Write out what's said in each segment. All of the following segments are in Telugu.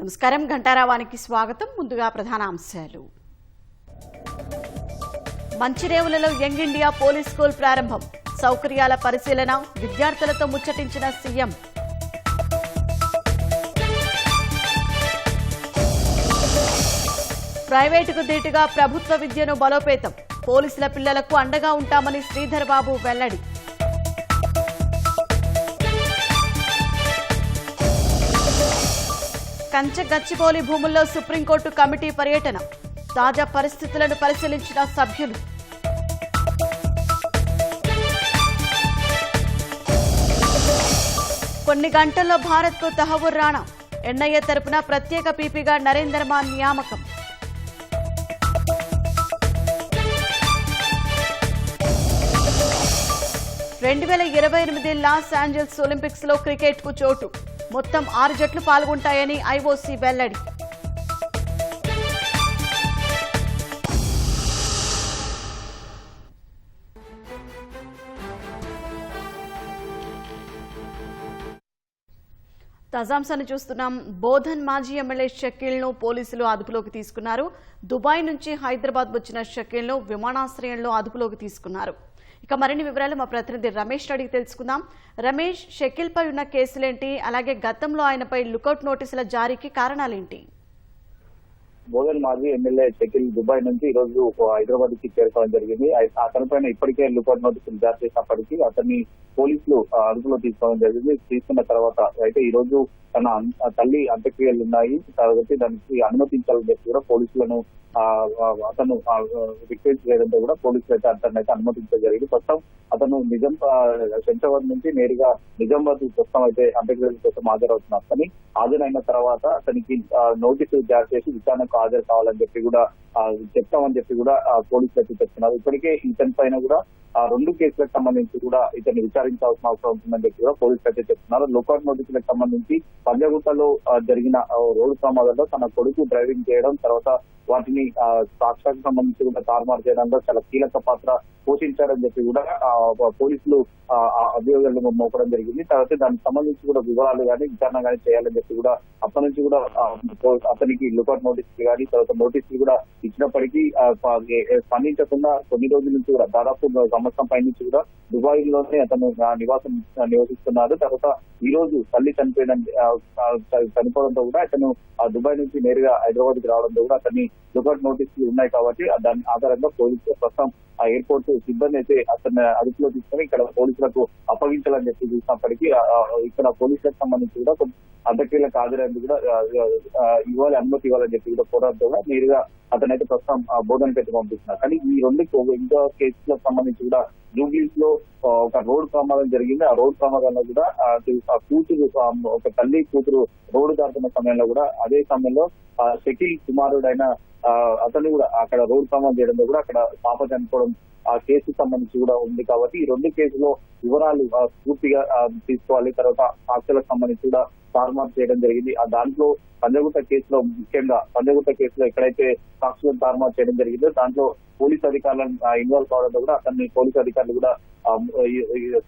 నమస్కారం ఘంటారావానికి స్వాగతం. ముందుగా ప్రధాన అంశాలు. మంచిరేవులలో యంగ్ ఇండియా పోలీస్ స్కూల్ ప్రారంభం. సౌకర్యాల పరిశీలన, విద్యార్థులతో ముచ్చటించిన సీఎం. ప్రైవేటుకు దీటుగా ప్రభుత్వ విద్యను బలోపేతం. పోలీసుల పిల్లలకు అండగా ఉంటామని శ్రీధర్ బాబు వెల్లడి. కంచె గచ్చిబౌలి భూముల్లో సుప్రీంకోర్టు కమిటీ పర్యటన. తాజా పరిస్థితులను పరిశీలించిన సభ్యులు. కొన్ని గంటల్లో భారత్కు తహవూర్ రాణా. ఎన్ఐఏ తరపున ప్రత్యేక పీపీగా నరేందర్ మాన్ నియామకం. లాస్ ఏంజల్స్ ఒలింపిక్స్ లో క్రికెట్ కు చోటు. మొత్తం 6 జట్లు పాల్గొంటాయని ఐఓసీ వెల్లడి. తాజాంశాన్ని చూస్తున్నాం. బోధన్ మాజీ ఎమ్మెల్యే షకీల్ ను పోలీసులు అదుపులోకి తీసుకున్నారు. దుబాయ్ నుంచి హైదరాబాద్ వచ్చిన షకీల్ ను విమానాశ్రయంలో అదుపులోకి తీసుకున్నారు. ఇక మరిన్ని వివరాలు మా ప్రతినిధి రమేష్ అడిగి తెలుసుకుందాం. రమేష్, షకీల్ పై ఉన్న కేసులేంటి, అలాగే గతంలో ఆయనపై లుకౌట్ నోటీసుల జారీకి కారణాలేంటి? బోధన్ మాజీ ఎమ్మెల్యే షకీల్ దుబాయ్ నుంచి ఈ రోజు హైదరాబాద్ కి చేరుకోవడం జరిగింది. అతని పైన ఇప్పటికే లుకౌట్ నోటీసులు జారీ చేసినప్పటికీ అతన్ని పోలీసులు అదుపులో తీసుకోవడం జరిగింది. తీసుకున్న తర్వాత అయితే ఈ రోజు తన తల్లి అంత్యక్రియలు ఉన్నాయి కాబట్టి దానికి అనుమతించాలని చెప్పి కూడా పోలీసులను అతను రిక్వెస్ట్ చేయడంతో కూడా పోలీసులు అయితే అతన్ని అయితే అనుమతించడం జరిగింది. ప్రస్తుతం అతను శంషాబాద్ నుంచి నేరుగా నిజామాబాద్ ప్రస్తుతం అయితే అంత్యక్రియల కోసం హాజరవుతున్నారు. కానీ హాజరైన తర్వాత అతనికి నోటీసులు జారీ చేసి విచారణకు హాజరు కావాలని చెప్పి కూడా చెప్తామని చెప్పి కూడా పోలీసులు అయితే చెప్తున్నారు. ఇప్పటికే ఇతని పైన కూడా 2 కేసులకు సంబంధించి కూడా ఇతన్ని విచారించాల్సిన అవసరం ఉంటుందని చెప్పి కూడా పోలీసులు అయితే చెప్తున్నారు. లుకౌట్ నోటీసులకు సంబంధించి పంజాగుట్టలో జరిగిన రోడ్డు ప్రమాదంలో తన కొడుకు డ్రైవింగ్ చేయడం, తర్వాత వాటిని సాక్ష్యాలకు సంబంధించి కూడా తారుమారు చేయడంలో చాలా కీలక పాత్ర పోషించారని చెప్పి కూడా పోలీసులు అభియోగాలను మోపడం జరిగింది. తర్వాత దానికి సంబంధించి కూడా వివరాలు కానీ విచారణ కానీ చేయాలని చెప్పి కూడా అప్పటి నుంచి కూడా అతనికి లుకౌట్ నోటీసులు కానీ తర్వాత నోటీసులు కూడా ఇచ్చినప్పటికీ స్పందించకుండా కొన్ని రోజుల నుంచి కూడా దాదాపు సంవత్సరం పై నుంచి కూడా దుబాయ్ లోనే అతను నివాసం నివసిస్తున్నారు. తర్వాత ఈ రోజు తల్లి చనిపోవడంతో కూడా అతను దుబాయ్ నుంచి నేరుగా హైదరాబాద్ కి రావడంతో కూడా అతన్ని లుకౌట్ నోటీసులు ఉన్నాయి కాబట్టి దాని ఆధారంగా పోలీసులు ప్రస్తుతం ఆ ఎయిర్పోర్ట్ సిబ్బంది అయితే అతన్ని అదుపులో తీసుకొని ఇక్కడ పోలీసులకు అప్పగించాలని చెప్పి చూసినప్పటికీ ఇక్కడ పోలీసులకు సంబంధించి కూడా అంత్యక్రియలకు హాజరైంది కూడా ఇవ్వాలి, అనుమతి ఇవ్వాలని చెప్పి కూడా పోరాటంతో కూడా నేరుగా అతనైతే ప్రస్తుతం బోధనకి అయితే పంపిస్తున్నారు. కానీ ఈ 2 ఇంకో కేసులకు సంబంధించి కూడా జూబ్లీస్ లో ఒక రోడ్డు ప్రమాదం జరిగింది. ఆ రోడ్డు ప్రమాదంలో కూడా కూతురు, ఒక తల్లి కూతురు రోడ్డు దాటుతున్న సమయంలో కూడా అదే సమయంలో షకీల్ కుమారుడైన అతను కూడా అక్కడ రోడ్డు ప్రమాదం చేయడంలో కూడా అక్కడ పాప చనిపోవడం ఆ కేసుకు సంబంధించి కూడా ఉంది. కాబట్టి ఈ 2 కేసులో వివరాలు పూర్తిగా తీసుకోవాలి. తర్వాత సాక్ష్యాలకు సంబంధించి కూడా తారుమారు చేయడం జరిగింది. దాంట్లో పంజాగుట్ట కేసులో ముఖ్యంగా పంజాగుట్ట కేసులో ఎక్కడైతే సాక్షులను తారుమారు చేయడం జరిగిందో దాంట్లో పోలీసు అధికారులను ఇన్వాల్వ్ కావడంతో కూడా అతన్ని పోలీసు అధికారులు కూడా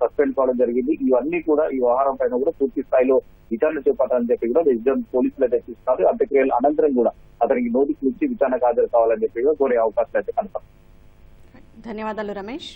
సస్పెండ్ కావడం జరిగింది. ఇవన్నీ కూడా ఈ వ్యవహారం పైన కూడా పూర్తి స్థాయిలో విచారణ చేపట్టాలని చెప్పి కూడా రెసిడెంట్ పోలీసులు అయితే చూస్తున్నారు. అంత్యక్రియల అనంతరం కూడా అతనికి నోటీసులు ఇచ్చి విచారణకు హాజరు కావాలని చెప్పి కూడా కోరే అవకాశాలు అయితే కనపడుతుంది. ధన్యవాదాలు రమేష్.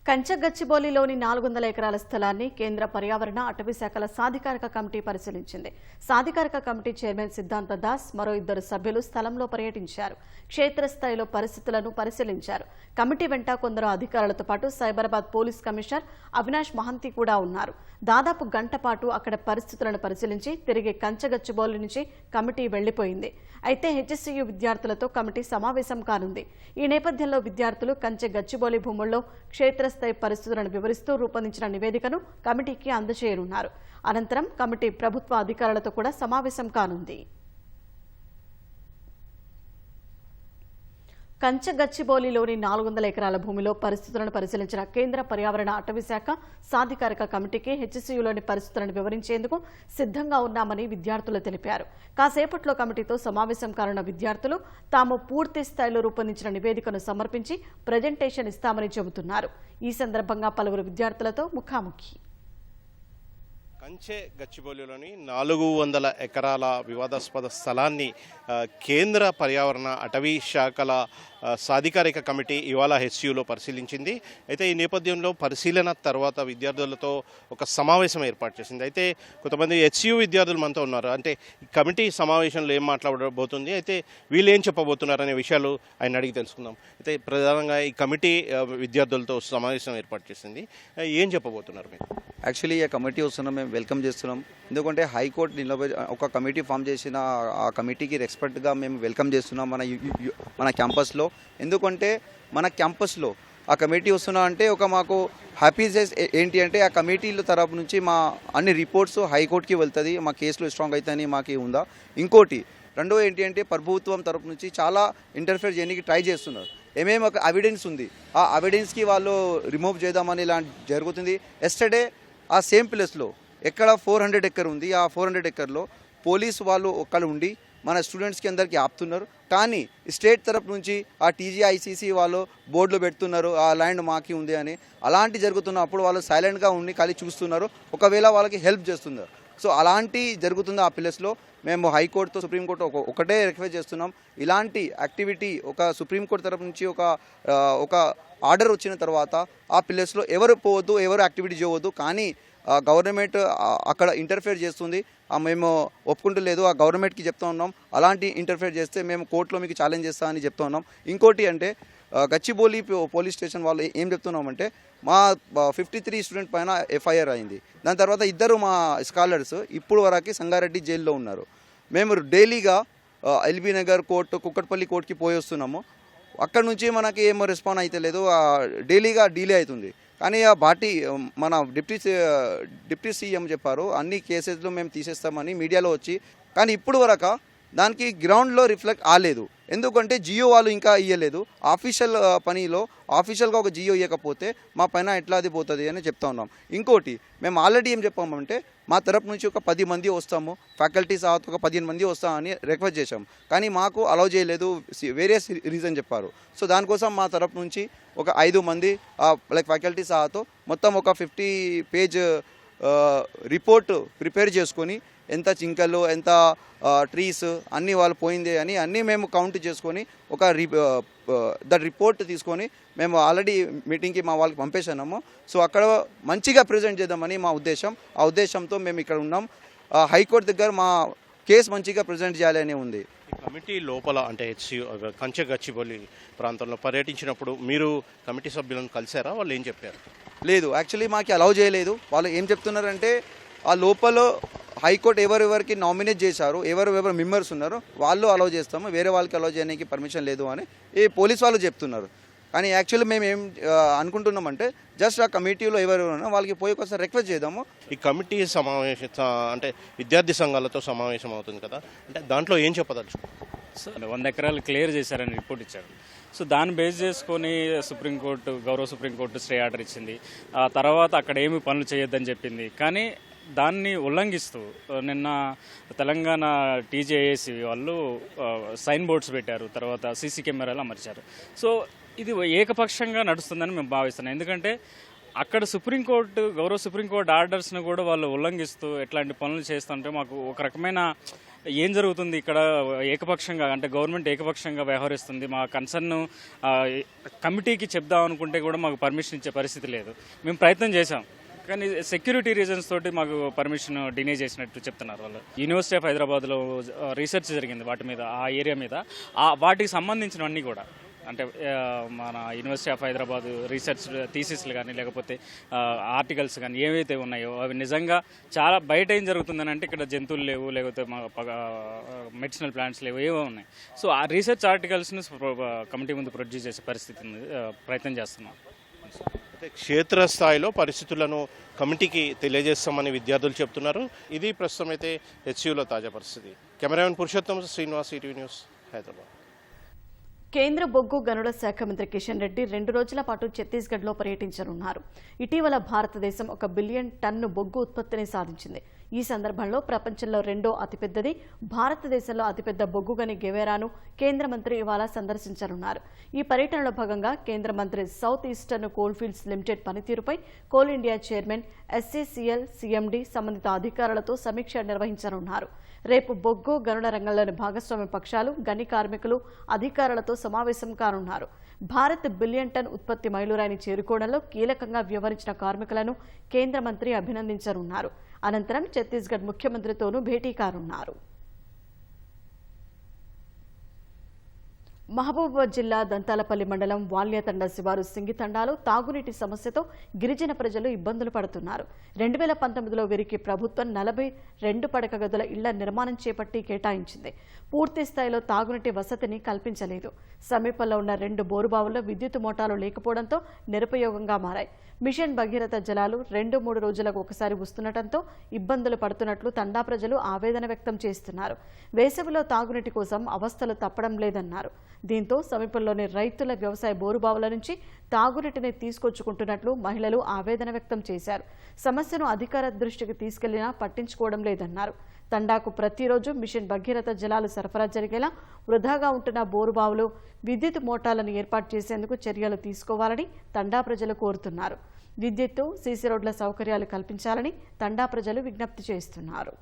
కంచగచ్చిబౌలిలోని 400 ఎకరాల స్థలాన్ని కేంద్ర పర్యావరణ అటవీ శాఖల సాధికారిక కమిటీ పరిశీలించింది. సాధికారిక కమిటీ చైర్మన్ సిద్ధాంత దాస్ మరో 2 సభ్యులు స్థలంలో పర్యటించారు. క్షేత్రస్థాయిలో పరిస్థితులను పరిశీలించారు. కమిటీ వెంట కొందరు అధికారులతో పాటు సైబరాబాద్ పోలీస్ కమిషనర్ అవినాష్ మహంతి కూడా ఉన్నారు. దాదాపు గంట పాటు అక్కడ పరిస్థితులను పరిశీలించి తిరిగి కంచగచ్చిబౌలి నుంచి కమిటీ వెళ్లిపోయింది. అయితే హెచ్ఎస్సీయూ విద్యార్థులతో కమిటీ సమావేశం కానుంది. ఈ నేపథ్యంలో విద్యార్థులు కంచె గచ్చిబౌలి భూముల్లో క్షేత్రస్థాయి పరిస్థితులను వివరిస్తూ రూపొందించిన నివేదికను కమిటీకి అందజేయనున్నారు. అనంతరం కమిటీ ప్రభుత్వ అధికారులతో కూడా సమావేశం కానుంది. కంచగచ్చిబౌలిలోని 400 ఎకరాల భూమిలో పరిస్థితులను పరిశీలించిన కేంద్ర పర్యావరణ అటవీ శాఖ సాధికారిక కమిటీకి హెచ్ఎస్సీయూలోని పరిస్థితులను వివరించేందుకు సిద్ధంగా ఉన్నామని విద్యార్థులు తెలిపారు. కాసేపట్లో కమిటీతో సమావేశం కానున్న విద్యార్థులు తాము పూర్తి స్థాయిలో రూపొందించిన నివేదికను సమర్పించి ప్రజెంటేషన్ ఇస్తామని చెబుతున్నారు. ఈ సందర్భంగా పలువురు విద్యార్థులతో ముఖాముఖి. కంచె గచ్చిబౌలిలోని 400 ఎకరాల వివాదాస్పద స్థలాన్ని కేంద్ర పర్యావరణ అటవీ శాఖల సాధికారిక కమిటీ ఇవాళ హెచ్సియులో పరిశీలించింది. అయితే ఈ నేపథ్యంలో పరిశీలన తర్వాత విద్యార్థులతో ఒక సమావేశం ఏర్పాటు చేసింది. అయితే కొంతమంది హెచ్సియు విద్యార్థులు మనతో ఉన్నారు. అంటే ఈ కమిటీ సమావేశంలో ఏం మాట్లాడబోతుంది, అయితే వీళ్ళు ఏం చెప్పబోతున్నారు అనే విషయాలు ఆయన అడిగి తెలుసుకుందాం. అయితే ప్రధానంగా ఈ కమిటీ విద్యార్థులతో సమావేశం ఏర్పాటు చేసింది. ఏం చెప్పబోతున్నారు మీరు? యాక్చువల్లీ ఈ కమిటీ వస్తున్నాం, మేము వెల్కమ్ చేస్తున్నాం. ఎందుకంటే హైకోర్టు నిలబడి ఒక కమిటీ ఫామ్ చేసిన ఆ కమిటీకి రెస్పెక్ట్గా మేము వెల్కమ్ చేస్తున్నాం మన క్యాంపస్లో. ఎందుకంటే మన క్యాంపస్లో ఆ కమిటీ వస్తున్నా అంటే ఒక మాకు హ్యాపీనెస్ ఏంటి అంటే ఆ కమిటీల తరపు నుంచి మా అన్ని రిపోర్ట్స్ హైకోర్టుకి వెళ్తుంది, మా కేసులు స్ట్రాంగ్ అవుతాయని మాకు ఉందా. ఇంకోటి రెండో ఏంటి అంటే ప్రభుత్వం తరపు నుంచి చాలా ఇంటర్ఫియర్ చేయడానికి ట్రై చేస్తున్నారు. ఏమేమి ఒక ఎవిడెన్స్ ఉంది, ఆ ఎవిడెన్స్కి వాళ్ళు రిమూవ్ చేద్దామని ఇలా జరుగుతుంది. ఎస్టర్డే ఆ సేమ్ ప్లేస్లో ఎక్కడ 400 ఎకర్ ఉంది, ఆ 400 ఎకర్లో పోలీసు వాళ్ళు ఒక్కళ్ళు ఉండి మన స్టూడెంట్స్కి అందరికీ ఆపుతున్నారు. కానీ స్టేట్ తరపు నుంచి ఆ టీజీఐసీసీ వాళ్ళు బోర్డులో పెడుతున్నారు ఆ ల్యాండ్ మాకి ఉంది అని. అలాంటి జరుగుతున్నప్పుడు వాళ్ళు సైలెంట్గా ఉండి ఖాళీ చూస్తున్నారు, ఒకవేళ వాళ్ళకి హెల్ప్ చేస్తున్నారు. సో అలాంటి జరుగుతుంది ఆ ప్లేస్లో. మేము హైకోర్టుతో సుప్రీంకోర్టు ఒకటే రిక్వెస్ట్ చేస్తున్నాం, ఇలాంటి యాక్టివిటీ ఒక సుప్రీంకోర్టు తరపు నుంచి ఒక ఆర్డర్ వచ్చిన తర్వాత ఆ ప్లేస్లో ఎవరు పోవద్దు, ఎవరు యాక్టివిటీ చేయవద్దు. కానీ గవర్నమెంట్ అక్కడ ఇంటర్ఫేర్ చేస్తుంది, మేము ఒప్పుకుంటలేదు. ఆ గవర్నమెంట్కి చెప్తా ఉన్నాం, అలాంటి ఇంటర్ఫేర్ చేస్తే మేము కోర్టులో మీకు ఛాలెంజ్ చేస్తా అని చెప్తా ఉన్నాం. ఇంకోటి అంటే గచ్చిబౌలి పోలీస్ స్టేషన్ వాళ్ళు ఏం చెప్తున్నామంటే మా 53 స్టూడెంట్ పైన ఎఫ్ఐఆర్ అయింది. దాని తర్వాత 2 మా స్కాలర్స్ ఇప్పుడు వరకు సంగారెడ్డి జైల్లో ఉన్నారు. మేము డైలీగా ఎల్బీ నగర్ కోర్టు, కుక్కట్పల్లి కోర్టుకి పోయి వస్తున్నాము. అక్కడ నుంచి మనకి ఏమో రెస్పాన్స్ అయితే లేదు, డైలీగా డిలే అవుతుంది. కానీ ఆ పార్టీ మన డిప్యూటీ సీఎం చెప్పారు అన్ని కేసెస్లో మేము తీసేస్తామని మీడియాలో వచ్చి, కానీ ఇప్పుడు వరకు దానికి గ్రౌండ్లో రిఫ్లెక్ట్ కాలేదు. ఎందుకంటే జియో వాళ్ళు ఇంకా ఇవ్వలేదు. ఆఫీషియల్ పనిలో ఆఫీషియల్గా ఒక జియో ఇవ్వకపోతే మా పైన ఎట్లా అది పోతుంది అని చెప్తా ఉన్నాం. ఇంకోటి మేము ఆల్రెడీ ఏం చెప్పామంటే మా తరపు నుంచి ఒక 10 మంది వస్తాము, ఫ్యాకల్టీస్ ఒక 15 మంది వస్తామని రిక్వెస్ట్ చేశాం. కానీ మాకు అలౌ చేయలేదు, వేరే రీజన్ చెప్పారు. సో దానికోసం మా తరపు నుంచి ఒక 5 మంది లైక్ ఫ్యాకల్టీస్ మొత్తం ఒక 50 పేజ్ రిపోర్ట్ ప్రిపేర్ చేసుకొని ఎంత చింకలు ఎంత ట్రీస్ అన్నీ వాళ్ళు పోయింది అని అన్నీ మేము కౌంట్ చేసుకొని ఒక రిపోర్ట్ తీసుకొని మేము ఆల్రెడీ మీటింగ్కి మా వాళ్ళకి పంపేసాము. సో అక్కడ మంచిగా ప్రజెంట్ చేద్దామని మా ఉద్దేశం. ఆ ఉద్దేశంతో మేము ఇక్కడ ఉన్నాం. హైకోర్టు దగ్గర మా కేసు మంచిగా ప్రజెంట్ చేయాలని ఉంది. ఈ కమిటీ లోపల అంటే కంచె గచ్చిబౌలి ప్రాంతంలో పర్యటించినప్పుడు మీరు కమిటీ సభ్యులను కలిసారా? వాళ్ళు ఏం చెప్పారు? లేదు, యాక్చువల్లీ మాకు అలౌ చేయలేదు. వాళ్ళు ఏం చెప్తున్నారంటే ఆ లోపల హైకోర్టు ఎవరెవరికి నామినేట్ చేశారు, ఎవరెవరు మెంబర్స్ ఉన్నారో వాళ్ళు అలౌ చేస్తాము, వేరే వాళ్ళకి అలౌ చేయడానికి పర్మిషన్ లేదు అని ఈ పోలీస్ వాళ్ళు చెప్తున్నారు. కానీ యాక్చువల్లీ మేము ఏం అనుకుంటున్నామంటే జస్ట్ ఆ కమిటీలో ఎవరెవరు వాళ్ళకి పోయి ఒకసారి రిక్వెస్ట్ చేద్దాము. ఈ కమిటీ సమావేశం అంటే విద్యార్థి సంఘాలతో సమావేశం అవుతుంది కదా, అంటే దాంట్లో ఏం చెప్పదలుచు? 100 ఎకరాలు క్లియర్ చేశారని రిపోర్ట్ ఇచ్చారు. సో దాన్ని బేస్ చేసుకొని గౌరవ సుప్రీంకోర్టు స్టే ఆర్డర్ ఇచ్చింది. ఆ తర్వాత అక్కడ ఏమి పనులు చేయొద్దని చెప్పింది. కానీ దాన్ని ఉల్లంఘిస్తూ నిన్న తెలంగాణ టీజేఏసీ వాళ్ళు సైన్ బోర్డ్స్ పెట్టారు, తర్వాత సీసీ కెమెరాలు అమర్చారు. సో ఇది ఏకపక్షంగా నడుస్తుందని మేము భావిస్తున్నాం. ఎందుకంటే అక్కడ గౌరవ సుప్రీంకోర్టు ఆర్డర్స్ని కూడా వాళ్ళు ఉల్లంఘిస్తూ ఎట్లాంటి పనులు చేస్తుంటే మాకు ఒక రకమైన ఏం జరుగుతుంది ఇక్కడ, ఏకపక్షంగా అంటే గవర్నమెంట్ ఏకపక్షంగా వ్యవహరిస్తుంది. మా కన్సర్న్ కమిటీకి చెప్దాం అనుకుంటే కూడా మాకు పర్మిషన్ ఇచ్చే పరిస్థితి లేదు. మేము ప్రయత్నం చేశాం, కానీ సెక్యూరిటీ రీజన్స్ తోటి మాకు పర్మిషన్ డినే చేసినట్టు చెప్తున్నారు వాళ్ళు. యూనివర్సిటీ ఆఫ్ హైదరాబాద్లో రీసెర్చ్ జరిగింది వాటి మీద, ఆ ఏరియా మీద. వాటికి సంబంధించినవన్నీ కూడా అంటే మన యూనివర్సిటీ ఆఫ్ హైదరాబాద్ రీసెర్చ్ థీసిస్లు కానీ లేకపోతే ఆర్టికల్స్ కానీ ఏవైతే ఉన్నాయో అవి నిజంగా చాలా బయట ఏం జరుగుతుందని అంటే ఇక్కడ జంతువులు లేవు, లేకపోతే మెడిసినల్ ప్లాంట్స్ లేవు, ఏవో ఉన్నాయి. సో ఆ రీసెర్చ్ ఆర్టికల్స్ని కమిటీ ముందు ప్రొడ్యూస్ చేసే పరిస్థితిని ప్రయత్నం చేస్తున్నాం. అయితే క్షేత్రస్థాయిలో పరిస్థితులను కమిటీకి తెలియజేస్తామని విద్యార్థులు చెప్తున్నారు. ఇది ప్రస్తుతం అయితే హెచ్సియులో తాజా పరిస్థితి. Cameraman Purushottam Srinivas, ETV news, Hyderabad. కేంద్ర బొగ్గు గనుల శాఖ మంత్రి కిషన్ రెడ్డి 2 రోజుల పాటు ఛత్తీస్గఢ్లో పర్యటించనున్నారు. ఇటీవల భారతదేశం 1 బిలియన్ టన్ను బొగ్గు ఉత్పత్తిని సాధించింది. ఈ సందర్భంలో ప్రపంచంలో రెండో అతిపెద్దది, భారతదేశంలో అతిపెద్ద బొగ్గు గని గెవేరాను కేంద్ర మంత్రి ఇవాళ సందర్శించనున్నారు. ఈ పర్యటనలో భాగంగా కేంద్ర మంత్రి సౌత్ ఈస్టర్న్ కోల్ఫీల్డ్స్ లిమిటెడ్ పనితీరుపై coal India chairman SCCL CMD సంబంధిత అధికారులతో సమీక్ష నిర్వహించనున్నారు. రేపు బొగ్గు గనుల రంగంలోని భాగస్వామ్య పక్షాలు, గని కార్మికులు, అధికారులతో సమావేశం కానున్నారు. భారత్ బిలియన్ టన్ ఉత్పత్తి మైలురాయిని చేరుకోవడంలో కీలకంగా వ్యవహరించిన కార్మికులను కేంద్ర మంత్రి అభినందించనున్నారు. అనంతరం ఛత్తీస్గఢ్ ముఖ్యమంత్రితోనూ భేటీ కానున్నారు. మహబూబాబాద్ జిల్లా దంతాలపల్లి మండలం వాల్యాతండ శివారు సింగితండాలో తాగునీటి సమస్యతో గిరిజన ప్రజలు ఇబ్బందులు పడుతున్నారు. 2019లో వీరికి ప్రభుత్వం 42 పడక గదుల ఇళ్ల నిర్మాణం చేపట్టి కేటాయించింది. పూర్తి స్థాయిలో తాగునీటి వసతిని కల్పించలేదు. సమీపంలో ఉన్న 2 బోరుబావుల్లో విద్యుత్ మోటార్లు లేకపోవడంతో నిరుపయోగంగా మారాయి. మిషన్ భగీరథ జలాలు 2-3 రోజులకు ఒకసారి వస్తుండటంతో ఇబ్బందులు పడుతున్నట్లు తండా ప్రజలు ఆవేదన వ్యక్తం చేస్తున్నారు. వేసవిలో తాగునీటి కోసం అవస్థలు తప్పడం లేదన్నారు. దీంతో సమీపంలోని రైతుల వ్యవసాయ బోరుబావుల నుంచి తాగునీటిని తీసుకొచ్చుకుంటున్నట్లు మహిళలు ఆవేదన వ్యక్తం చేశారు. సమస్యను అధికార దృష్టికి తీసుకెళ్లినా పట్టించుకోవడం లేదన్నారు. తండాకు ప్రతిరోజు మిషన్ భగీరథ జలాలు సరఫరా జరిగేలా వృధాగా ఉంటున్న బోరుబావులు, విద్యుత్ మోటార్లను ఏర్పాటు చేసేందుకు చర్యలు తీసుకోవాలని తండా ప్రజలు కోరుతున్నారు. విద్యుత్తు, సీసీ రోడ్ల సౌకర్యాలు కల్పించాలని తండా ప్రజలు విజ్ఞప్తి చేస్తున్నారు.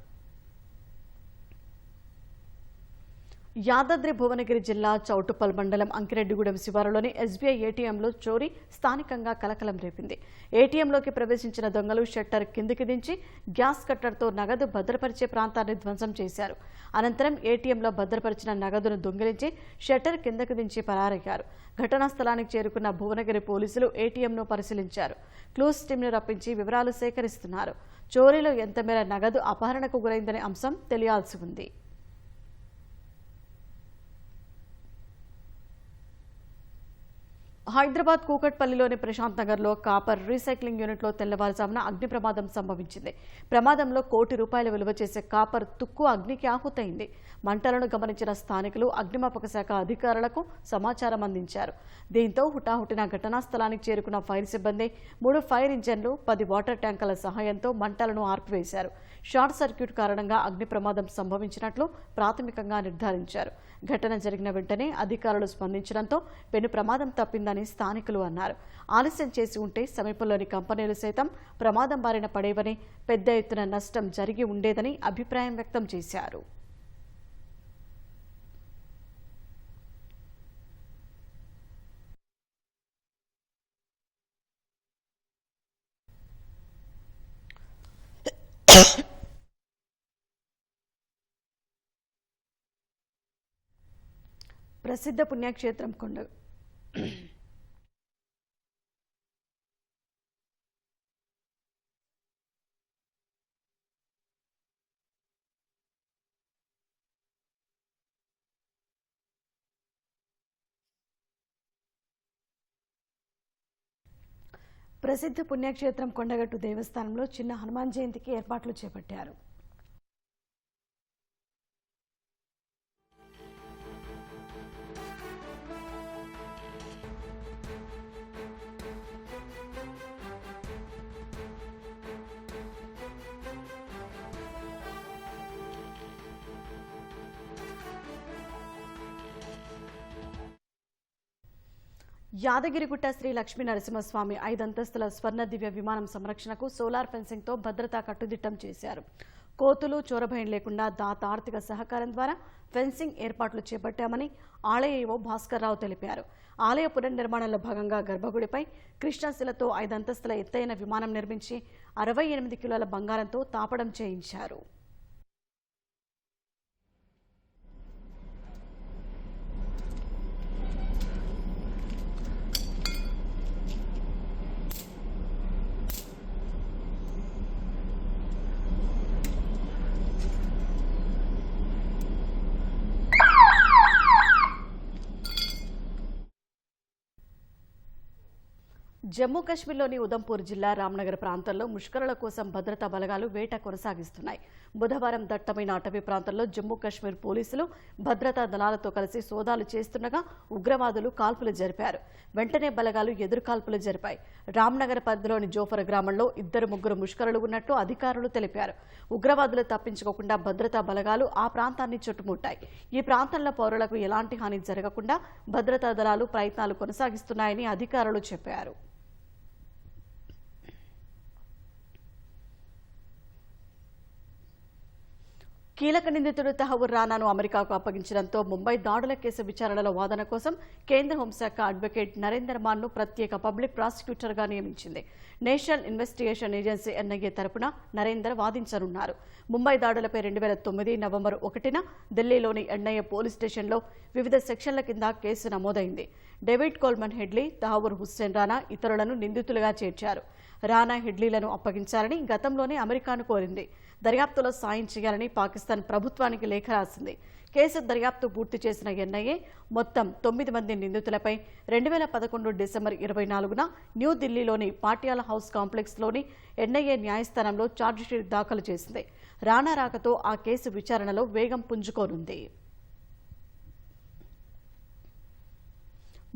యాదాద్రి భువనగిరి జిల్లా చౌటుప్పల్ మండలం అంకిరెడ్డిగూడెం శివారులోని SBI ATMలో చోరీ స్థానికంగా కలకలం రేపింది. ATMలోకి ప్రవేశించిన దొంగలు షట్టర్ కిందికి దించి గ్యాస్ కట్టర్తో నగదు భద్రపరిచే ప్రాంతాన్ని ధ్వంసం చేశారు. అనంతరం ATMలో భద్రపరిచిన నగదును దొంగిలించి షట్టర్ కిందకు దించి పరారయ్యారు. ఘటనా స్థలానికి చేరుకున్న భువనగిరి పోలీసులు ATMను పరిశీలించారు. క్లూస్ టీంను రప్పించి వివరాలు సేకరిస్తున్నారు. చోరీలో ఎంత మేర నగదు అపహరణకు గురైందనే అంశం తెలియాల్సి ఉంది. హైదరాబాద్ కూకట్పల్లిలోని ప్రశాంత్ నగర్లో కాపర్ రీసైక్లింగ్ యూనిట్లో తెల్లవారుజామున అగ్ని ప్రమాదం సంభవించింది. ప్రమాదంలో ₹1 కోటి విలువ చేసే కాపర్ తుక్కు అగ్నికి ఆహుతైంది. మంటలను గమనించిన స్థానికులు అగ్నిమాపక శాఖ అధికారులకు సమాచారం అందించారు. దీంతో హుటాహుటిన ఘటనా స్థలానికి చేరుకున్న ఫైర్ సిబ్బంది 3 ఫైర్ ఇంజన్లు, 10 వాటర్ ట్యాంకర్ల సహాయంతో మంటలను ఆర్పివేశారు. షార్ట్ సర్క్యూట్ కారణంగా అగ్ని ప్రమాదం సంభవించినట్లు ప్రాథమికంగా నిర్ధారించారు. ఘటన జరిగిన వెంటనే అధికారులు స్పందించడంతో పెను ప్రమాదం తప్పిందని స్థానికులు అన్నారు. ఆలస్యం చేసి ఉంటే సమీపంలోని కంపెనీలు సైతం ప్రమాదం బారిన పడేవని, పెద్ద ఎత్తున నష్టం జరిగి ఉండేదని అభిప్రాయం వ్యక్తం చేశారు. ప్రసిద్ధ పుణ్యక్షేత్రం కొండ ప్రసిద్ధ పుణ్యక్షేత్రం కొండగట్టు దేవస్థానంలో చిన్న హనుమాన్ జయంతికి ఏర్పాట్లు చేపట్టారు. యాదగిరిగుట్ట శ్రీ లక్ష్మీ నరసింహస్వామి 5 అంతస్తుల స్వర్ణ దివ్య విమానం సంరక్షణకు సోలార్ ఫెన్సింగ్తో భద్రతా కట్టుదిట్టం చేశారు. కోతులు, చొరభయం లేకుండా దాత ఆర్థిక సహకారం ద్వారా ఫెన్సింగ్ ఏర్పాట్లు చేపట్టామని ఆలయ ఈవో భాస్కర్రావు తెలిపారు. ఆలయ పునర్నిర్మాణంలో భాగంగా గర్భగుడిపై కృష్ణశిలతో 5 అంతస్తుల ఎత్తైన విమానం నిర్మించి 68 కిలోల బంగారంతో తాపడం చేయించారు. జమ్మూ కాశ్మీర్లోని ఉదంపూర్ జిల్లా రామ్నగర్ ప్రాంతంలో ముష్కరుల కోసం భద్రతా బలగాలు వేట కొనసాగిస్తున్నాయి. బుధవారం దట్టమైన అటవీ ప్రాంతంలో జమ్మూ కాశ్మీర్ పోలీసులు భద్రతా దళాలతో కలిసి సోదాలు చేస్తుండగా ఉగ్రవాదులు కాల్పులు జరిపారు. వెంటనే బలగాలు ఎదురుకాల్పులు జరిపాయి. రామ్నగర్ పరిధిలోని జోఫర్ గ్రామంలో 2-3 ముష్కరులు ఉన్నట్టు అధికారులు తెలిపారు. ఉగ్రవాదులు తప్పించుకోకుండా భద్రతా బలగాలు ఆ ప్రాంతాన్ని చుట్టుముట్టాయి. ఈ ప్రాంతంలో పౌరులకు ఎలాంటి హాని జరగకుండా భద్రతా దళాలు ప్రయత్నాలు కొనసాగిస్తున్నాయని అధికారులు చెప్పారు. కీలక నిందితుడు తహవూర్ రానాను అమెరికాకు అప్పగించడంతో ముంబై దాడుల కేసు విచారణలో వాదన కోసం కేంద్ర హోంశాఖ అడ్వకేట్ నరేందర్ మాన్ను ప్రత్యేక పబ్లిక్ ప్రాసిక్యూటర్గా నియమించింది. నేషనల్ ఇన్వెస్టిగేషన్ ఏజెన్సీ ఎన్ఐఏ తరపున నరేందర్ వాదించనున్నారు. ముంబై దాడులపై 2009 నవంబర్ 1న ఢిల్లీలోని ఎన్ఐఏ పోలీస్ స్టేషన్లో వివిధ సెక్షన్ల కింద కేసు నమోదైంది. David Coleman Headley, Tahawwur Hussain Rana ఇతరులను నిందితులుగా చేర్చారు. రానా హెడ్లీలను అప్పగించాలని గతంలోనే అమెరికాను కోరింది. దర్యాప్తులో సాయం చేయాలని పాకిస్తాన్ ప్రభుత్వానికి లేఖ రాసింది. కేసు దర్యాప్తు పూర్తి చేసిన ఎన్ఐఏ మొత్తం 9 మంది నిందితులపై 2011 డిసెంబర్ 24న న్యూఢిల్లీలోని పాటియాలా హౌస్ కాంప్లెక్స్లోని ఎన్ఐఏ న్యాయస్థానంలో ఛార్జిషీట్ దాఖలు చేసింది. రానా రాకతో ఆ కేసు విచారణలో వేగం పుంజుకోనుంది.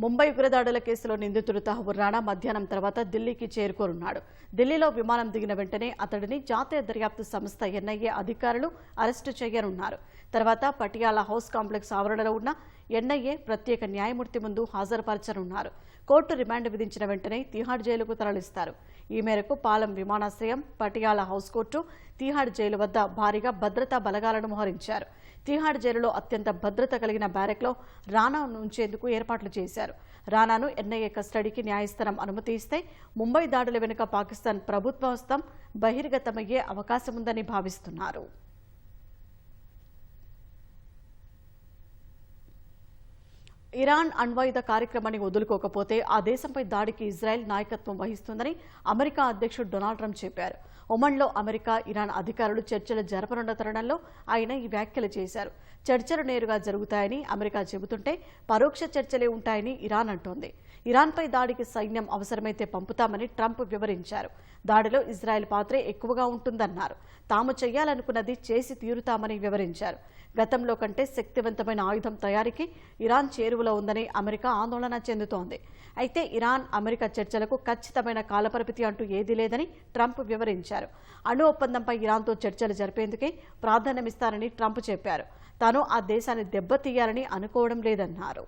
ముంబై ఉగ్రదాడుల కేసులో నిందితుడు తహవూర్ రానా మధ్యాహ్నం తర్వాత ఢిల్లీకి చేరుకోనున్నాడు. ఢిల్లీలో విమానం దిగిన వెంటనే అతడిని జాతీయ దర్యాప్తు సంస్థ ఎన్ఐఏ అధికారులు అరెస్టు చేయనున్నారు. తర్వాత పటియాలా హౌస్ కాంప్లెక్స్ ఆవరణలో ఉన్న ఎన్ఐఏ ప్రత్యేక న్యాయమూర్తి ముందు హాజరుపరచనున్నారు. కోర్టు రిమాండ్ విధించిన వెంటనే తిహాడ్ జైలుకు తరలిస్తారు. ఈ మేరకు పాలెం విమానాశ్రయం, Patiala house court, Tihar jail వద్ద భారీగా భద్రతా బలగాలను మోహరించారు. తిహాడ్ జైలులో అత్యంత భద్రత కలిగిన బ్యారెక్లో రానాను ఉంచేందుకు ఏర్పాట్లు చేశారు. రానాను ఎన్ఐఏ కస్టడీకి న్యాయస్థానం అనుమతి ఇస్తే ముంబై దాడుల వెనుక పాకిస్తాన్ ప్రభుత్వ హస్తం బహిర్గతమయ్యే అవకాశముందని భావిస్తున్నారు. ఇరాన్ అణ్వాయుధ కార్యక్రమాన్ని వదులుకోకపోతే ఆ దేశంపై దాడికి ఇజ్రాయెల్ నాయకత్వం వహిస్తుందని అమెరికా అధ్యక్షుడు డొనాల్డ్ ట్రంప్ చెప్పారు. ఒమన్లో అమెరికా, ఇరాన్ అధికారులు చర్చలు జరపనున్న తరుణంలో ఆయన ఈ వ్యాఖ్యలు చేశారు. చర్చలు నేరుగా జరుగుతాయని అమెరికా చెబుతుంటే పరోక్ష చర్చలే ఉంటాయని ఇరాన్ అంటోంది. ఇరాన్పై దాడికి సైన్యం అవసరమైతే పంపుతామని ట్రంప్ వివరించారు. దాడిలో ఇజ్రాయెల్ పాత్రే ఎక్కువగా ఉంటుందన్నారు. తాము చేయాలనుకున్నది చేసి తీరుతామని వివరించారు. గతంలో కంటే శక్తివంతమైన ఆయుధం తయారీకి ఇరాన్ చేరువలో ఉందని అమెరికా ఆందోళన చెందుతోంది. అయితే ఇరాన్, అమెరికా చర్చలకు ఖచ్చితమైన కాలపరిమితి అంటూ ఏదీ లేదని ట్రంప్ వివరించారు. అణు ఒప్పందంపై ఇరాన్తో చర్చలు జరిపేందుకే ప్రాధాన్యమిస్తారని ట్రంప్ చెప్పారు. తాను ఆ దేశాన్ని దెబ్బతీయాలని అనుకోవడం లేదన్నారు.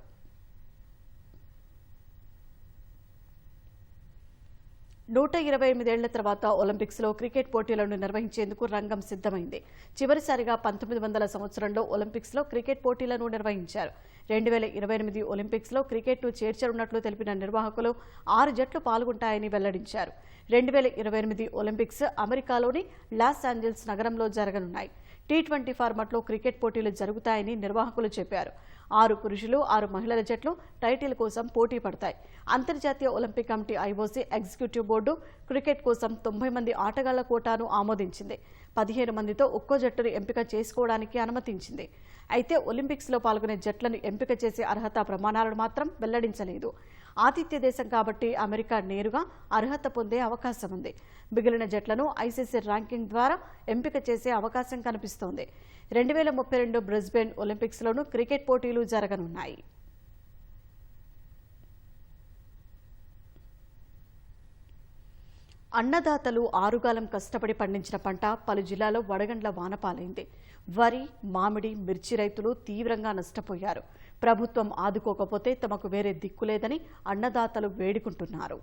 నూట 28 తర్వాత ఒలింపిక్స్లో క్రికెట్ పోటీలను నిర్వహించేందుకు రంగం సిద్ధమైంది. చివరిసారిగా 1900 సంవత్సరంలో ఒలింపిక్స్లో క్రికెట్ పోటీలను నిర్వహించారు. 2028 ఒలింపిక్స్లో క్రికెట్ను చేర్చనున్నట్లు తెలిపిన నిర్వాహకులు 6 జట్లు పాల్గొంటాయని వెల్లడించారు. 2028 ఒలింపిక్స్ అమెరికాలోని లాస్ ఏంజల్స్ నగరంలో జరగనున్నాయి. T20 ఫార్మాట్లో క్రికెట్ పోటీలు జరుగుతాయని నిర్వాహకులు చెప్పారు. 6 పురుషులు, 6 మహిళల జట్లు టైటిల్ కోసం పోటీ పడతాయి. అంతర్జాతీయ Olympic committee IOC executive board cricket కోసం 90 మంది ఆటగాళ్ల కోటాను ఆమోదించింది. 15 మందితో ఒక్కో జట్టును ఎంపిక చేసుకోవడానికి అనుమతించింది. అయితే ఒలింపిక్స్లో పాల్గొనే జట్లను ఎంపిక చేసే అర్హత ప్రమాణాలను మాత్రం వెల్లడించలేదు. ఆతిథ్య దేశం కాబట్టి అమెరికా నేరుగా అర్హత పొందే అవకాశం ఉంది. మిగిలిన జట్లను ICC ర్యాంకింగ్ ద్వారా ఎంపిక చేసే అవకాశం కనిపిస్తోంది. 2032 బ్రిస్బేన్ ఒలింపిక్స్లోనూ క్రికెట్ పోటీలు జరగనున్నాయి. అన్నదాతలు ఆరుగాలం కష్టపడి పండించిన పంట పలు జిల్లాలో వడగండ్ల వానపాలైంది. వరి, మామిడి, మిర్చి రైతులు తీవ్రంగా నష్టపోయారు. ప్రభుత్వం ఆదుకోకపోతే తమకు వేరే దిక్కులేదని అన్నదాతలు వేడుకుంటున్నారు.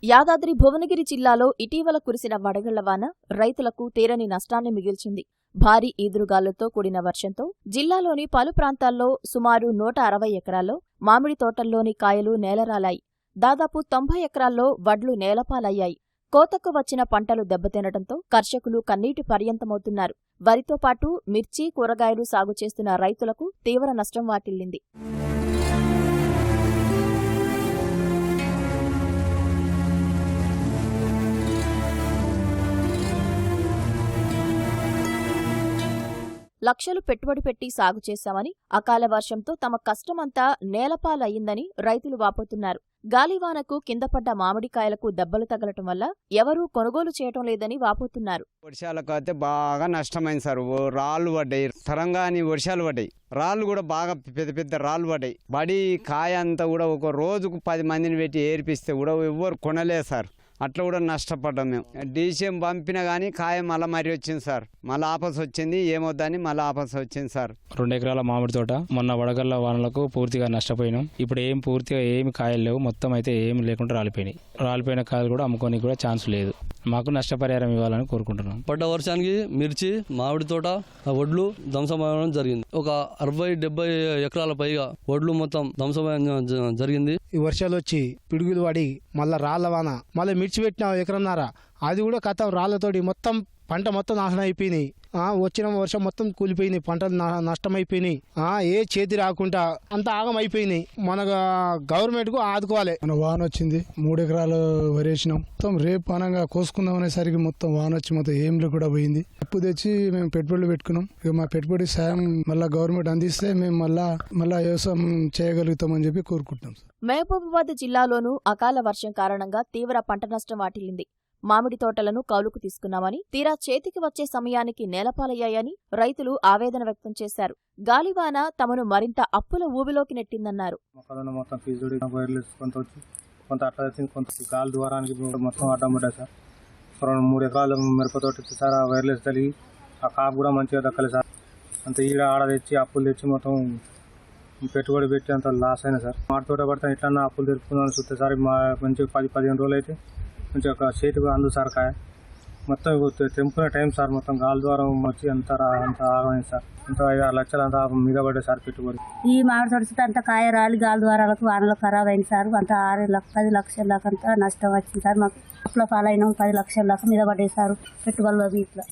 యాదాద్రి భువనగిరి జిల్లాలో ఇటీవల కురిసిన వడగళ్ల వాన రైతులకు తీరని నష్టాన్ని మిగిల్చింది. భారీ ఈదురుగాలులతో కూడిన వర్షంతో జిల్లాలోని పలు ప్రాంతాల్లో సుమారు 160 ఎకరాల్లో మామిడి తోటల్లోని కాయలు నేలరాలాయి. దాదాపు 90 ఎకరాల్లో వడ్లు నేలపాలయ్యాయి. కోతకు వచ్చిన పంటలు దెబ్బతినడంతో కర్షకులు కన్నీటి పర్యంతమవుతున్నారు. వరితో పాటు మిర్చి, కూరగాయలు సాగు చేస్తున్న రైతులకు తీవ్ర నష్టం వాటిల్లింది. లక్షలు పెట్టుబడి పెట్టి సాగు చేశామని, అకాల వర్షంతో తమ కష్టమంతా నేలపాలయ్యిందని రైతులు వాపోతున్నారు. గాలివానకు కిందపడ్డ మామిడికాయలకు దెబ్బలు తగలటం వల్ల ఎవరూ కొనుగోలు చేయటం లేదని వాపోతున్నారు. వర్షాలకు అయితే బాగా నష్టమైంది సార్. రాళ్ళు పడ్డాయి, తరంగాని వర్షాలు పడ్డాయి. రాళ్ళు కూడా బాగా పెద్ద పెద్ద రాళ్ళు పడ్డాయి. బడి కాయ అంతా కూడా ఒక రోజుకు 10 మందిని పెట్టి ఏర్పిస్తే కూడా ఎవ్వరు కొనలేదు సార్. అట్లా కూడా నష్టపడ్డాం మేము. డీసీఎం పంపినా కానీ కాయ మళ్ళీ మరి వచ్చింది సార్. మళ్ళీ ఆపస్ వచ్చింది, ఏమొద్దని మళ్ళీ ఆపస్ వచ్చింది సార్. 2 ఎకరాల మామిడి తోట మొన్న వడగళ్ల వానలకు పూర్తిగా నష్టపోయినాం. ఇప్పుడు పూర్తిగా ఏమి కాయలు లేవు, మొత్తం అయితే ఏమి లేకుండా రాలిపోయినాయి. రాలిపోయిన కాయలు కూడా అమ్ముకోనికి కూడా ఛాన్స్ లేదు. మాకు నష్టపరిహారం ఇవ్వాలని కోరుకుంటున్నాం. పడ్డ వర్షానికి మిర్చి, మామిడి తోట, వడ్లు ధ్వంసమవడం జరిగింది. ఒక 60-70 ఎకరాల పైగా వడ్లు మొత్తం ధ్వంసమవడం జరిగింది. ఈ వర్షాలు వచ్చి పిడుగులు పడి మళ్ళీ రాళ్ల వాన, మళ్ళీ మిర్చి పెట్టిన 1.5 ఎకరం అది కూడా కథ రాళ్లతోటి మొత్తం పంట మొత్తం నాశనం అయిపోయినాయి. వచ్చిన వర్షం మొత్తం కూలిపోయినాయి, పంటలు నష్టమైపోయినాయి. ఏ చేతి రాకుండా అంత ఆగం అయిపోయినాయి. మన గవర్నమెంట్ కు ఆదుకోవాలి. మన వాన వచ్చింది, 3 ఎకరాలు వరేసినాం. మొత్తం రేపు అనంగా కోసుకుందాం అనేసరికి మొత్తం వాన వచ్చి మొత్తం ఏంలు కూడా పోయింది. అప్పు తెచ్చి మేము పెట్టుబడులు పెట్టుకున్నాం. ఇక మా పెట్టుబడి సాయం మళ్ళా గవర్నమెంట్ అందిస్తే మేము మళ్ళా వ్యవసాయం చేయగలుగుతామని చెప్పి కోరుకుంటున్నాం. మహబూబాబాద్ జిల్లాలోనూ అకాల వర్షం కారణంగా తీవ్ర పంట నష్టం వాటిల్లింది. మామిడి తోటలను కౌలుకు తీసుకున్నామని, తీరా చేతికి వచ్చే సమయానికి నేలపాలయ్యాయని రైతులు ఆవేదన వ్యక్తం చేశారు. గాలివాన తమను మరింత అప్పుల ఊబిలోకి నెట్టిందన్నారు. కొంత అట్లా వచ్చింది, కొంత గాలి ద్వారానికి మొత్తం అడ్డం పడ్డా సార్. 3 ఎకరాలు మిరపతోటి సార్ వైర్లెస్ తగిలి ఆ కాపు కూడా మంచిగా దక్కలేదు సార్. అంత ఈడ ఆడ తెచ్చి అప్పులు తెచ్చి మొత్తం పెట్టుబడి పెట్టి అంత లాస్ అయినా సార్. మాట తోట పడతాను ఇట్లా అప్పులు తెరుపుకుందామని చూస్తే సార్ మంచిగా 10-15 రోజులు అయితే మంచిగా ఒక చేతికి అందు సార్ కాయ మొత్తం తెంపుకునే టైం సార్. మొత్తం గాలి ద్వారా వచ్చి అంత ఆగమైంది సార్. అంత 5-6 లక్షలు అంత మీద పడ్డాయి సార్ పెట్టుబడి. ఈ మామిడి తోట అంత కాయ రాలి గాలి ద్వారాలకు వానలు ఖరాబ్ అయింది సార్. అంత 10 లక్షల దాకా అంతా నష్టం వచ్చింది సార్. మాకు అప్పుల పాలైన 10 లక్షల దాకా మీద పడ్డాయి సార్ పెట్టుబడులు. ఇట్లా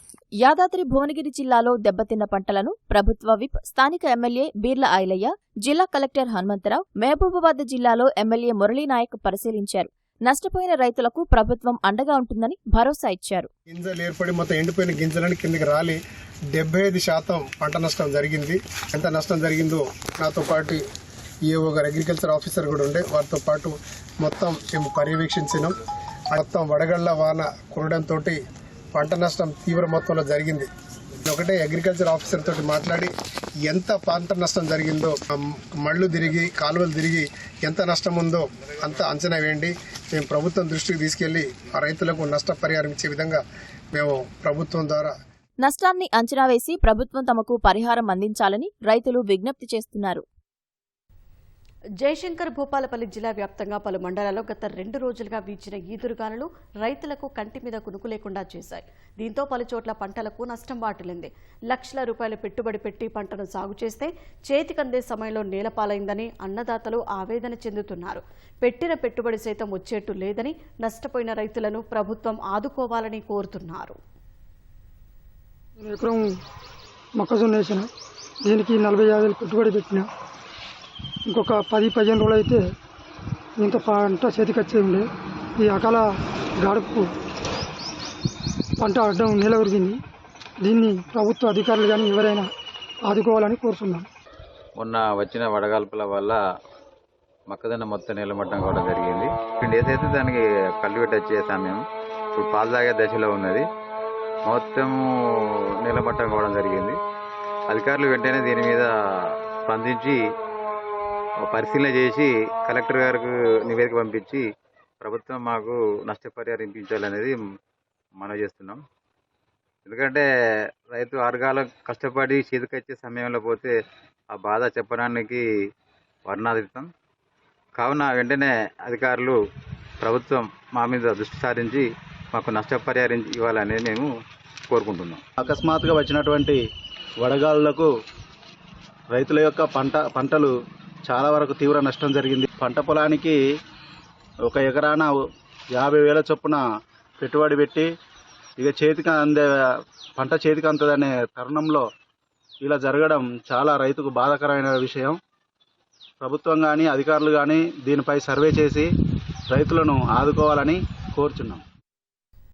యాదాద్రి భువనగిరి జిల్లాలో దెబ్బతిన్న పంటలను ప్రభుత్వ విప్, స్థానిక ఎమ్మెల్యే బీర్ల ఐలయ్య, జిల్లా కలెక్టర్ హనుమంతరావు, మహబూబాబాద్ జిల్లాలో ఎమ్మెల్యే మురళీనాయక్ పరిశీలించారు. నష్టపోయిన రైతులకు ప్రభుత్వం అండగా ఉంటుందని భరోసా ఇచ్చారు. గింజలు ఏర్పడి మొత్తం ఎండిపోయిన గింజలని కిందకి రాలి 75% పంట నష్టం జరిగింది. ఎంత నష్టం జరిగిందో నాతో పాటు ఈఓ గారు అగ్రికల్చర్ ఆఫీసర్ కూడా ఉండే, వారితో పాటు మొత్తం మేము పర్యవేక్షించినాం. మొత్తం వడగళ్ల వాన కురడంతో పంట నష్టం తీవ్ర మొత్తంలో జరిగింది. ఒకటే అగ్రికల్చర్ ఆఫీసర్ తోటి మాట్లాడి ఎంత పంట నష్టం జరిగిందో, మళ్ళు తిరిగి కాలువలు తిరిగి ఎంత నష్టం ఉందో అంత అంచనా వేయండి. మేము ప్రభుత్వం దృష్టికి తీసుకెళ్లి ఆ రైతులకు నష్టపరిహారం ఇచ్చే విధంగా మేము ప్రభుత్వం ద్వారా నష్టాన్ని అంచనా వేసి ప్రభుత్వం తమకు పరిహారం అందించాలని రైతులు విజ్ఞప్తి చేస్తున్నారు. జయశంకర్ భూపాలపల్లి జిల్లా వ్యాప్తంగా పలు మండలాల్లో గత 2 రోజులుగా వీచిన ఈదురుగాలులు రైతులకు కంటి మీద కునుకు లేకుండా చేశాయి. దీంతో పలుచోట్ల పంటలకు నష్టం వాటిల్లింది. లక్షల రూపాయల పెట్టుబడి పెట్టి పంటను సాగు చేస్తే చేతికందే సమయంలో నేలపాలైందని అన్నదాతలు ఆవేదన చెందుతున్నారు. పెట్టిన పెట్టుబడి సైతం వచ్చేట్టు లేదని నష్టపోయిన రైతులను ప్రభుత్వం ఆదుకోవాలని కోరుతున్నారు. ఎకరం మొక్కజొన్న వేసిన, దీనికి 40,000 పెట్టుబడి పెట్టిన, ఇంకొక 10-15 రోజులు అయితే ఇంత పంట చేతికి వచ్చే ఉండే. ఈ అకాల గాడుపు పంట అడ్డం నేల ఉరిగింది. దీన్ని ప్రభుత్వ అధికారులు కానీ ఎవరైనా ఆదుకోవాలని కోరుతున్నాం. మొన్న వచ్చిన వడగాల్పుల వల్ల మొక్కజొన్న మొత్తం నీలమట్టం కూడా జరిగింది. 2 డేస్ అయితే దానికి కల్టివేట్ వచ్చే సమయం, ఇప్పుడు పాలు తాగే దశలో ఉన్నది. మొత్తం నీలమట్టం కావడం జరిగింది. అధికారులు వెంటనే దీని మీద స్పందించి పరిశీలన చేసి కలెక్టర్ గారికి నివేదిక పంపించి ప్రభుత్వం మాకు నష్టపరిహారం ఇప్పించాలనేది మనం చేస్తున్నాం. ఎందుకంటే రైతు ఆరుగాల కష్టపడి చేతికొచ్చే సమయంలో పోతే ఆ బాధ చెప్పడానికి వర్ణాతీతం. కావున వెంటనే అధికారులు ప్రభుత్వం మా మీద దృష్టి సారించి మాకు నష్టపరిహారం ఇవ్వాలనేది మేము కోరుకుంటున్నాం. అకస్మాత్తుగా వచ్చినటువంటి వడగాలులకు రైతుల యొక్క పంటలు చాలా వరకు తీవ్ర నష్టం జరిగింది. పంట పొలానికి 1 ఎకరాన 50,000 చొప్పున పెట్టుబడి పెట్టి ఇక పంట చేతికి అందదనే తరుణంలో ఇలా జరగడం చాలా రైతుకు బాధాకరమైన విషయం. ప్రభుత్వం కానీ అధికారులు కానీ దీనిపై సర్వే చేసి రైతులను ఆదుకోవాలని కోరుచున్నాం.